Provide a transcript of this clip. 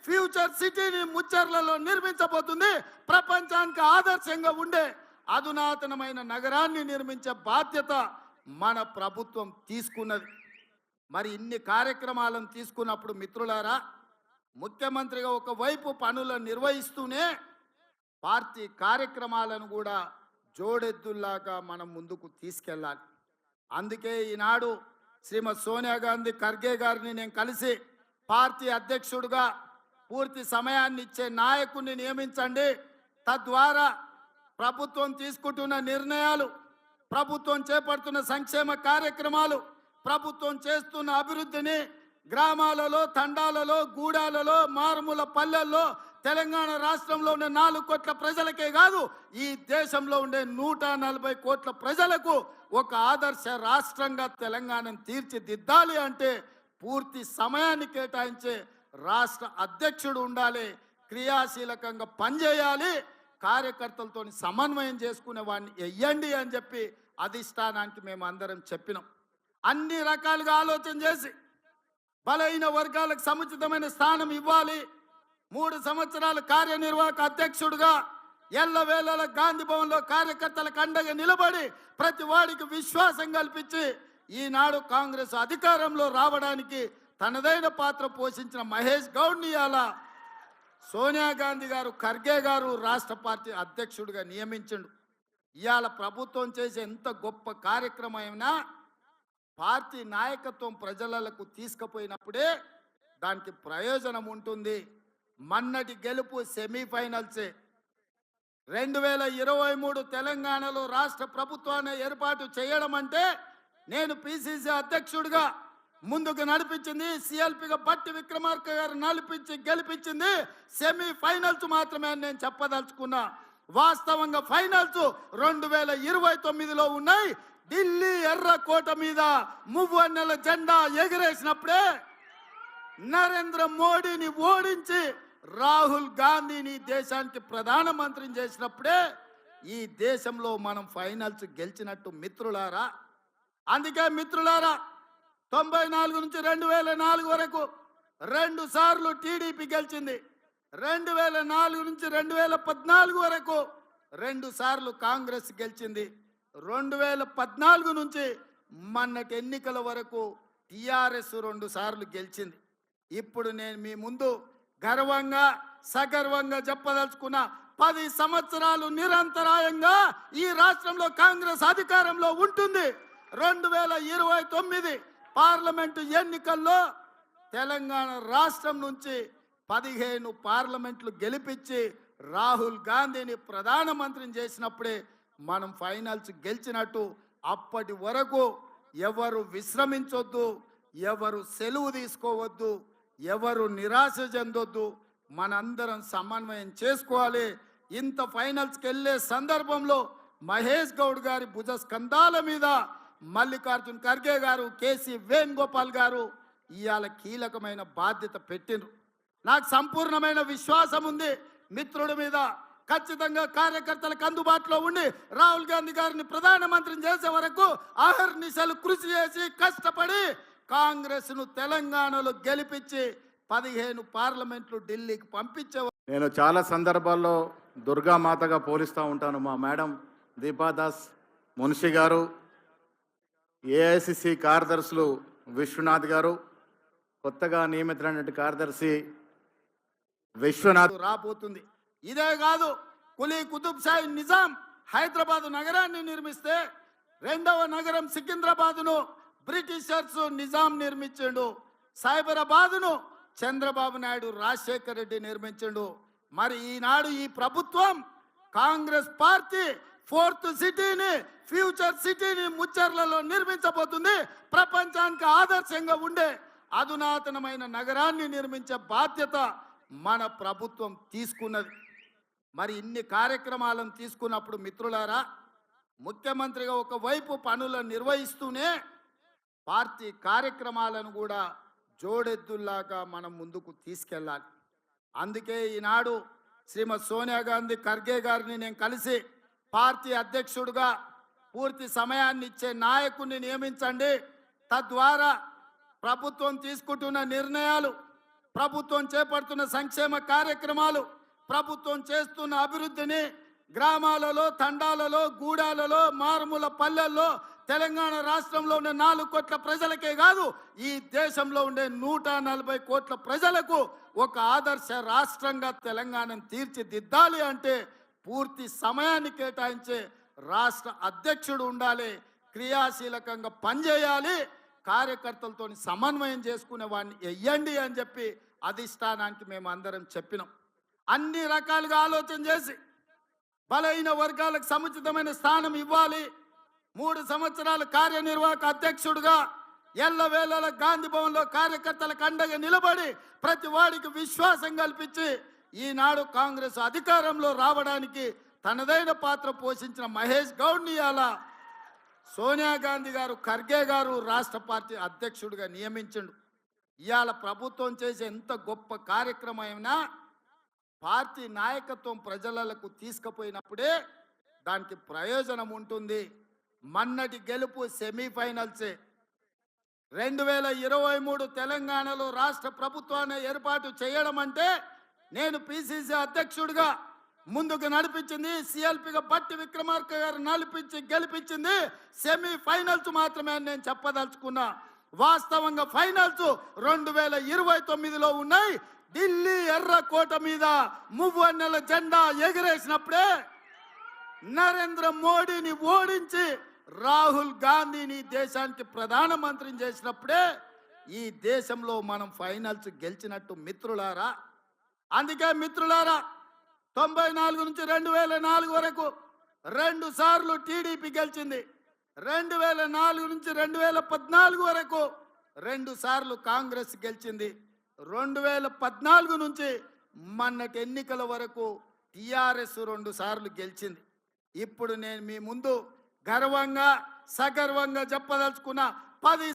Future సిటీని ముచ్చర్లలో నిర్మించబోతుంది. ప్రపంచానికి ఆదర్శంగా ఉండే అధునాతనమైన నగరాన్ని నిర్మించే బాధ్యత మన ప్రభుత్వం తీసుకున్నది. మరి ఇన్ని కార్యక్రమాలను తీసుకున్నప్పుడు మిత్రులారా, ముఖ్యమంత్రిగా ఒకవైపు పనులను నిర్వహిస్తూనే పార్టీ కార్యక్రమాలను కూడా జోడెద్దుల్లాగా మనం ముందుకు తీసుకెళ్ళాలి. అందుకే ఈనాడు శ్రీమతి సోనియా గాంధీ ఖర్గే గారిని నేను కలిసి పార్టీ అధ్యక్షుడిగా పూర్తి సమయాన్ని ఇచ్చే నాయకుడిని నియమించండి, తద్వారా ప్రభుత్వం తీసుకుంటున్న నిర్ణయాలు, ప్రభుత్వం చేపడుతున్న సంక్షేమ కార్యక్రమాలు, ప్రభుత్వం చేస్తున్న అభివృద్ధిని గ్రామాలలో, తండాలలో, గూడాలలో, మారుమూల పల్లెల్లో తెలంగాణ రాష్ట్రంలో ఉండే 4 కోట్ల ప్రజలకే కాదు, ఈ దేశంలో ఉండే 140 కోట్ల ప్రజలకు ఒక ఆదర్శ రాష్ట్రంగా తెలంగాణను తీర్చిదిద్దాలి అంటే పూర్తి సమయాన్ని కేటాయించే రాష్ట్ర అధ్యక్షుడు ఉండాలి, క్రియాశీలకంగా పనిచేయాలి, కార్యకర్తలతో సమన్వయం చేసుకునే వాడిని వెయ్యండి అని చెప్పి అధిష్టానానికి మేము అందరం చెప్పినాం. అన్ని రకాలుగా ఆలోచన చేసి బలహీన వర్గాలకు సముచితమైన స్థానం ఇవ్వాలి. 3 సంవత్సరాలు కార్యనిర్వాహక అధ్యక్షుడిగా ఎల్లవేళల గాంధీ భవన్లో కార్యకర్తలకు అండగా నిలబడి ప్రతి వాడికి విశ్వాసం కల్పించి ఈనాడు కాంగ్రెస్ అధికారంలో రావడానికి తనదైన పాత్ర పోషించిన మహేష్ గౌడ్ని ఇవాళ సోనియా గాంధీ గారు, ఖర్గే గారు రాష్ట్ర పార్టీ అధ్యక్షుడిగా నియమించండు. ఇవాళ ప్రభుత్వం చేసే ఎంత గొప్ప కార్యక్రమం అయినా పార్టీ నాయకత్వం ప్రజలకు తీసుకుపోయినప్పుడే దానికి ప్రయోజనం ఉంటుంది. మన్నటి గెలుపు సెమీఫైనల్సే. 2023 తెలంగాణలో రాష్ట్ర ప్రభుత్వాన్ని ఏర్పాటు చేయడం అంటే నేను పిసిసి అధ్యక్షుడిగా ముందుకు నడిపించింది, సిఎల్పిగా బట్టి విక్రమార్క గారు నడిపించి గెలిపించింది సెమీఫైనల్స్ మాత్రమే అని నేను చెప్పదలుచుకున్నా. వాస్తవంగా ఫైనల్స్ 2029లో ఉన్నాయి. ఢిల్లీ ఎర్రకోట మీద మువ్వన్నెల జెండా ఎగిరేసినప్పుడే, నరేంద్ర మోడీని ఓడించి రాహుల్ గాంధీని దేశానికి ప్రధానమంత్రిని చేసినప్పుడే ఈ దేశంలో మనం ఫైనల్స్ గెలిచినట్టు మిత్రులారా. అందుకే మిత్రులారా, 94 నుంచి 2004 వరకు 2 సార్లు టీడీపీ గెలిచింది. 2004 నుంచి 2014 వరకు 2 సార్లు కాంగ్రెస్ గెలిచింది. 2014 నుంచి మొన్నటి ఎన్నికల వరకు టిఆర్ఎస్ 2 సార్లు గెలిచింది. ఇప్పుడు నేను మీ ముందు గర్వంగా సగర్వంగా చెప్పదలుచుకున్న 10 సంవత్సరాలు నిరంతరాయంగా ఈ రాష్ట్రంలో కాంగ్రెస్ అధికారంలో ఉంటుంది. 2029 పార్లమెంటు ఎన్నికల్లో తెలంగాణ రాష్ట్రం నుంచి 15 పార్లమెంట్లు గెలిపించి రాహుల్ గాంధీని ప్రధానమంత్రిని చేసినప్పుడే మనం ఫైనల్స్ గెలిచినట్టు. అప్పటి వరకు ఎవరు విశ్రమించొద్దు, ఎవరు సెలవు తీసుకోవద్దు, ఎవరు నిరాశ చెందొద్దు, మనందరం సమన్వయం చేసుకోవాలి. ఇంత ఫైనల్స్కి వెళ్ళే సందర్భంలో మహేష్ గౌడ్ గారి భుజ స్కంధాల మీద మల్లికార్జున్ ఖర్గే గారు, కేసీ వేణుగోపాల్ గారు ఇవాళ కీలకమైన బాధ్యత పెట్టిండ్రు. నాకు సంపూర్ణమైన విశ్వాసం ఉంది మిత్రుడి మీద. ఖచ్చితంగా కార్యకర్తలకు అందుబాటులో ఉండి రాహుల్ గాంధీ గారిని ప్రధానమంత్రిని చేసే వరకు అహర్నిశలు కృషి చేసి కష్టపడి కాంగ్రెస్ను తెలంగాణలో గెలిపించి 15 పార్లమెంట్లు ఢిల్లీకి పంపించే. నేను చాలా సందర్భాల్లో దుర్గామాతగా పోలిస్తూ ఉంటాను మా మేడం దీపాదాస్ మున్షి గారు, ఏఐసిసి కార్యదర్శులు విశ్వనాథ్ గారు, కొత్తగా నియమితులైన కార్యదర్శి విశ్వనాథ్ రాబోతుంది. ఇదే కాదు, కులీ కుతుబ్ షాహీ నిజాం హైదరాబాద్ నగరాన్ని నిర్మిస్తే 2వ నగరం సికింద్రాబాద్ను బ్రిటిషర్స్ నిజాం నిర్మించిండు. సైబరాబాద్ను చంద్రబాబు నాయుడు రాజశేఖర్ రెడ్డి నిర్మించిండు. మరి ఈనాడు ఈ ప్రభుత్వం కాంగ్రెస్ పార్టీ 4th సిటీని, ఫ్యూచర్ సిటీని ముచ్చర్లలో నిర్మించబోతుంది. ప్రపంచానికి ఆదర్శంగా ఉండే అధునాతనమైన నగరాన్ని నిర్మించే బాధ్యత మన ప్రభుత్వం తీసుకున్నది. మరి ఇన్ని కార్యక్రమాలను తీసుకున్నప్పుడు మిత్రులారా, ముఖ్యమంత్రిగా ఒకవైపు పనులను నిర్వహిస్తూనే పార్టీ కార్యక్రమాలను కూడా జోడెద్దుల్లాగా మనం ముందుకు తీసుకెళ్ళాలి. అందుకే ఈనాడు శ్రీమతి సోనియా గాంధీ ఖర్గే గారిని నేను కలిసి పార్టీ అధ్యక్షుడిగా పూర్తి సమయాన్ని ఇచ్చే నాయకుడిని నియమించండి, తద్వారా ప్రభుత్వం తీసుకుంటున్న నిర్ణయాలు, ప్రభుత్వం చేపడుతున్న సంక్షేమ కార్యక్రమాలు, ప్రభుత్వం చేస్తున్న అభివృద్ధిని గ్రామాలలో, తండాలలో, గూడాలలో, మారుమూల పల్లెల్లో తెలంగాణ రాష్ట్రంలో ఉండే 4 కోట్ల ప్రజలకే కాదు, ఈ దేశంలో ఉండే 140 కోట్ల ప్రజలకు ఒక ఆదర్శ రాష్ట్రంగా తెలంగాణను తీర్చిదిద్దాలి అంటే పూర్తి సమయాన్ని కేటాయించే రాష్ట్ర అధ్యక్షుడు ఉండాలి, క్రియాశీలకంగా పనిచేయాలి, కార్యకర్తలతో సమన్వయం చేసుకునే వాడిని వెయ్యండి అని చెప్పి అధిష్టానానికి మేము అందరం చెప్పినాం. అన్ని రకాలుగా ఆలోచన చేసి బలహీన వర్గాలకు సముచితమైన స్థానం ఇవ్వాలి. 3 సంవత్సరాలు కార్యనిర్వాహక అధ్యక్షుడిగా ఎల్లవేళల గాంధీ భవన్లో కార్యకర్తలకు అండగా నిలబడి ప్రతి వాడికి విశ్వాసం కల్పించి ఈనాడు కాంగ్రెస్ అధికారంలో రావడానికి తనదైన పాత్ర పోషించిన మహేష్ గౌడ్ని ఇవాళ సోనియా గాంధీ గారు, ఖర్గే గారు రాష్ట్ర పార్టీ అధ్యక్షుడిగా నియమించండు. ఇవాళ ప్రభుత్వం చేసే ఎంత గొప్ప కార్యక్రమమైనా పార్టీ నాయకత్వం ప్రజలకు తీసుకుపోయినప్పుడే దానికి ప్రయోజనం ఉంటుంది. మన్నటి గెలుపు సెమీఫైనల్సే. 2023 తెలంగాణలో రాష్ట్ర ప్రభుత్వాన్ని ఏర్పాటు చేయడం అంటే నేను పిసిసి అధ్యక్షుడిగా ముందుకు నడిపించింది, సిఎల్పిగా బట్టి విక్రమార్క గారు నడిపించి గెలిపించింది సెమీఫైనల్స్ మాత్రమే అని నేను చెప్పదలుచుకున్నా. వాస్తవంగా ఫైనల్స్ 2029లో ఉన్నాయి. ఢిల్లీ ఎర్రకోట మీద మువ్వన్నెల జెండా ఎగిరేసినప్పుడే, నరేంద్ర మోడీని ఓడించి రాహుల్ గాంధీని దేశానికి ప్రధానమంత్రిని చేసినప్పుడే ఈ దేశంలో మనం ఫైనల్స్ గెలిచినట్టు మిత్రులారా. అందుకే మిత్రులారా, 94 నుంచి 2004 వరకు 2 సార్లు టీడీపీ గెలిచింది. 2004 నుంచి 2014 వరకు 2 సార్లు కాంగ్రెస్ గెలిచింది. 2014 నుంచి మొన్నటి ఎన్నికల వరకు టిఆర్ఎస్ 2 సార్లు గెలిచింది. ఇప్పుడు నేను మీ ముందు గర్వంగా సగర్వంగా చెప్పదలుచుకున్న 10